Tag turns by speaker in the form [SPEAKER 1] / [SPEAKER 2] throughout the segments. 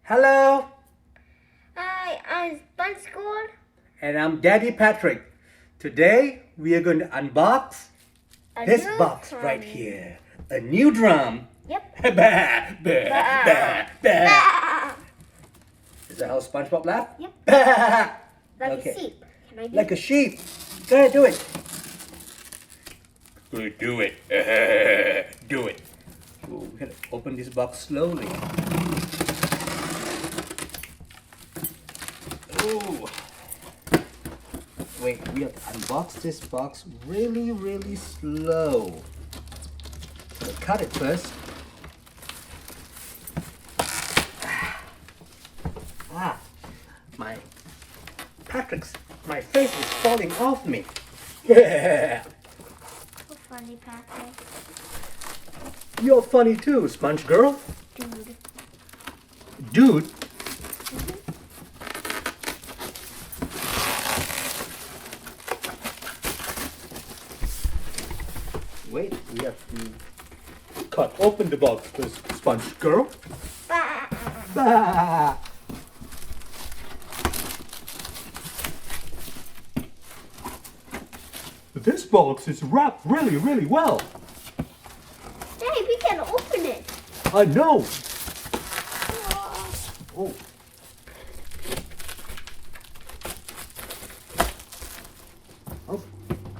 [SPEAKER 1] Hello,
[SPEAKER 2] Hi, I'm SpongeBob.
[SPEAKER 1] and I'm Daddy Patrick. Today we are going to unbox this
[SPEAKER 2] new
[SPEAKER 1] box
[SPEAKER 2] drum.
[SPEAKER 1] right here. A new drum.
[SPEAKER 2] Yep.
[SPEAKER 1] Bah, bah, bah, bah.
[SPEAKER 2] Ah,
[SPEAKER 1] Is that how SpongeBob laugh?
[SPEAKER 2] Yep.
[SPEAKER 1] Bah.
[SPEAKER 2] like
[SPEAKER 1] Okay.
[SPEAKER 2] a sheep. Can I do
[SPEAKER 1] Like a sheep. Go ahead, do it. Do it. Do it. Ooh, we gotta open this box slowly. Ooh. Wait, we have to unbox this box really, really slow. So cut it first. Ah, my face is falling off me.
[SPEAKER 2] So funny, Patrick.
[SPEAKER 1] You're funny too, Sponge Girl.
[SPEAKER 2] Dude.
[SPEAKER 1] Dude. Wait, we have to cut open the box first, Sponge Girl.
[SPEAKER 2] Bah.
[SPEAKER 1] Bah. This box is wrapped really, really well.
[SPEAKER 2] Hey, we can open it.
[SPEAKER 1] I know. Oh. Oh,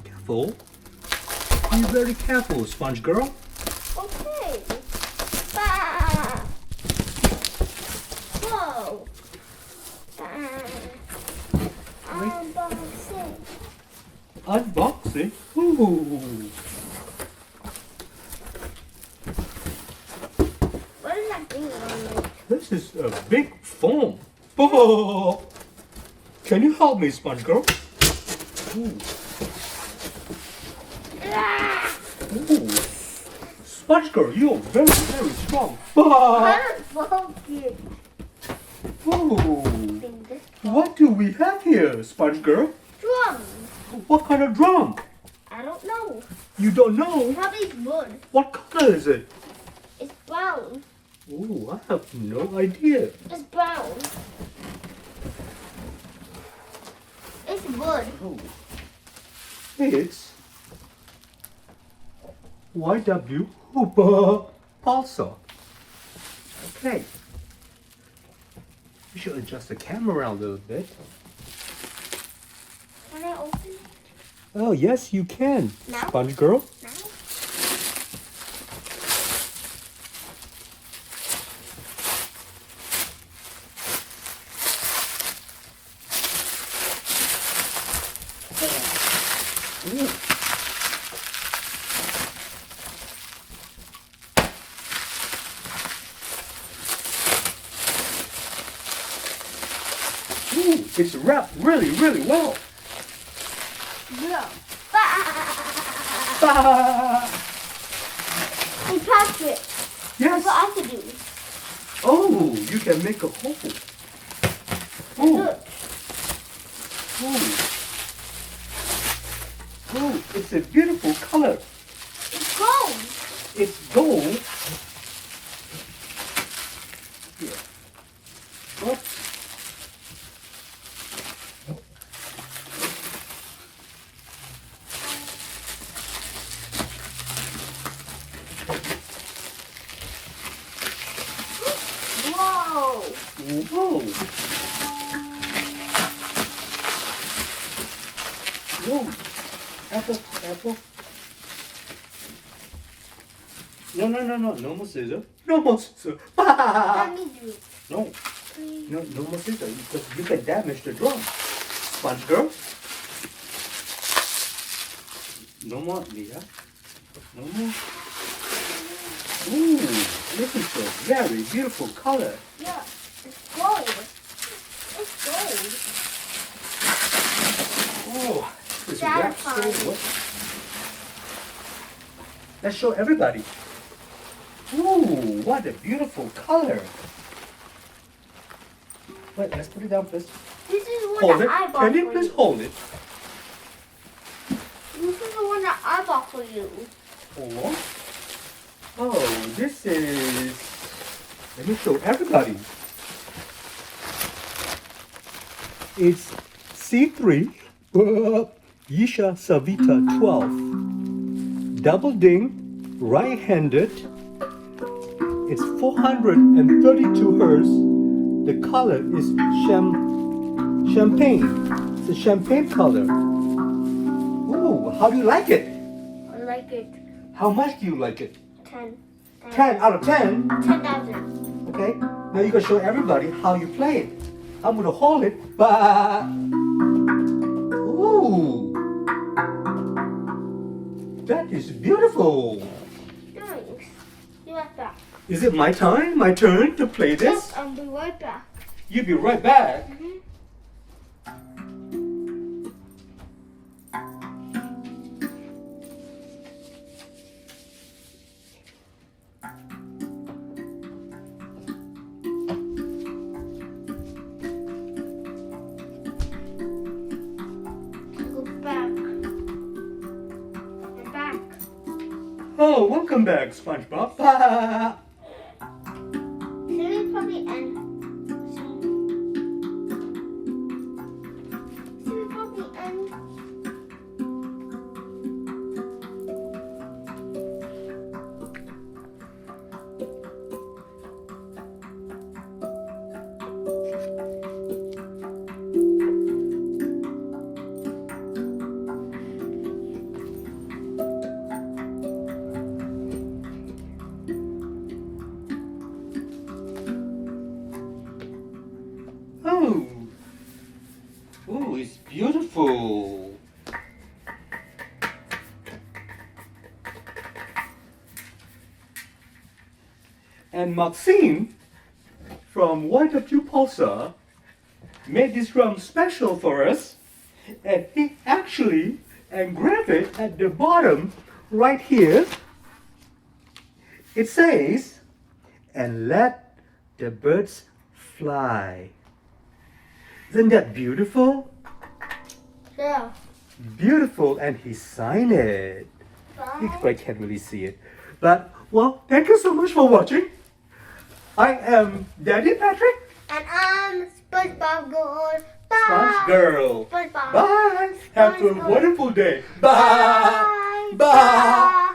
[SPEAKER 1] careful. Be very careful, Sponge Girl.
[SPEAKER 2] Okay. Bah. Whoa. Bah. Unboxing.
[SPEAKER 1] Unboxing. Ooh.
[SPEAKER 2] What is that thing on it?
[SPEAKER 1] This is a big foam. Oh. Can you help me, Sponge Girl? Ooh.
[SPEAKER 2] Ah.
[SPEAKER 1] Ooh. Sponge Girl, you're very, very strong. Ah.
[SPEAKER 2] Unboxing.
[SPEAKER 1] Ooh. What do we have here, Sponge Girl?
[SPEAKER 2] Drum.
[SPEAKER 1] What kind of drum?
[SPEAKER 2] I don't know.
[SPEAKER 1] You don't know?
[SPEAKER 2] Probably it's wood.
[SPEAKER 1] What color is it?
[SPEAKER 2] It's brown.
[SPEAKER 1] Ooh, I have no idea.
[SPEAKER 2] It's brown. It's wood.
[SPEAKER 1] Oh. It's YW Hooper Pulsar. Okay. We should adjust the camera around a little bit.
[SPEAKER 2] Can I open it
[SPEAKER 1] Oh, yes, you can,
[SPEAKER 2] Now?
[SPEAKER 1] Sponge Girl.
[SPEAKER 2] now?
[SPEAKER 1] Ooh. Ooh, it's wrapped really, really well.
[SPEAKER 2] Yeah.
[SPEAKER 1] Ah,
[SPEAKER 2] Hey, Patrick.
[SPEAKER 1] yes.
[SPEAKER 2] What I can do.
[SPEAKER 1] Oh, you can make a hole. Oh,
[SPEAKER 2] Look.
[SPEAKER 1] oh. Oh, it's a beautiful color.
[SPEAKER 2] It's gold.
[SPEAKER 1] It's gold. Here. Oh.
[SPEAKER 2] Whoa.
[SPEAKER 1] Whoa. Whoa. Apple, apple. No, no, no, no. No more scissors. No more scissors.
[SPEAKER 2] Let me do it.
[SPEAKER 1] No,
[SPEAKER 2] Please.
[SPEAKER 1] no more scissors because you can damage the drum. Sponge Girl. No more, Leah. No more. Ooh, this is a very beautiful color.
[SPEAKER 2] Yeah. It's gold. It's gold.
[SPEAKER 1] Oh, it's wrapped so
[SPEAKER 2] Satisfying.
[SPEAKER 1] well. Let's show everybody. Ooh, what a beautiful color. Wait, let's put it down first.
[SPEAKER 2] This is the one
[SPEAKER 1] Hold
[SPEAKER 2] that
[SPEAKER 1] it.
[SPEAKER 2] I bought
[SPEAKER 1] Can you
[SPEAKER 2] for
[SPEAKER 1] please
[SPEAKER 2] you.
[SPEAKER 1] hold it?
[SPEAKER 2] This is the one that I bought for you.
[SPEAKER 1] Oh, oh, this is. Let me show everybody. It's C3 Yisha Savita 12. Double ding, right-handed. It's 432 hertz. The color is champagne. It's a champagne color. Ooh, how do you like it?
[SPEAKER 2] I like it.
[SPEAKER 1] How much do you like it?
[SPEAKER 2] 10.
[SPEAKER 1] 10 out of 10?
[SPEAKER 2] 10,000.
[SPEAKER 1] Okay, now you can show everybody how you play it. I'm gonna hold it, but ooh, that is beautiful.
[SPEAKER 2] Thanks. Be right back.
[SPEAKER 1] Is it my time? My turn to play this?
[SPEAKER 2] Yes, I'll be right back.
[SPEAKER 1] You'll be right back.
[SPEAKER 2] Go back. I'm back.
[SPEAKER 1] Oh, welcome back, SpongeBob.
[SPEAKER 2] Should we probably end soon? Should we probably end?
[SPEAKER 1] Oh, oh, it's beautiful. And Maxine from YW Pulsar made this drum special for us, and he actually engraved it at the bottom right here. It says, "And let the birds fly." Isn't that beautiful?
[SPEAKER 2] Yeah.
[SPEAKER 1] Beautiful, and he signed it. You
[SPEAKER 2] Bye.
[SPEAKER 1] probably can't really see it. But, well, thank you so much for watching. I am Daddy Patrick,
[SPEAKER 2] And I'm SpongeBob Girl. Bye.
[SPEAKER 1] Sponge Girl.
[SPEAKER 2] SpongeBob.
[SPEAKER 1] Bye. Have a
[SPEAKER 2] SpongeBob.
[SPEAKER 1] wonderful day. Bye.
[SPEAKER 2] Bye.
[SPEAKER 1] Bye.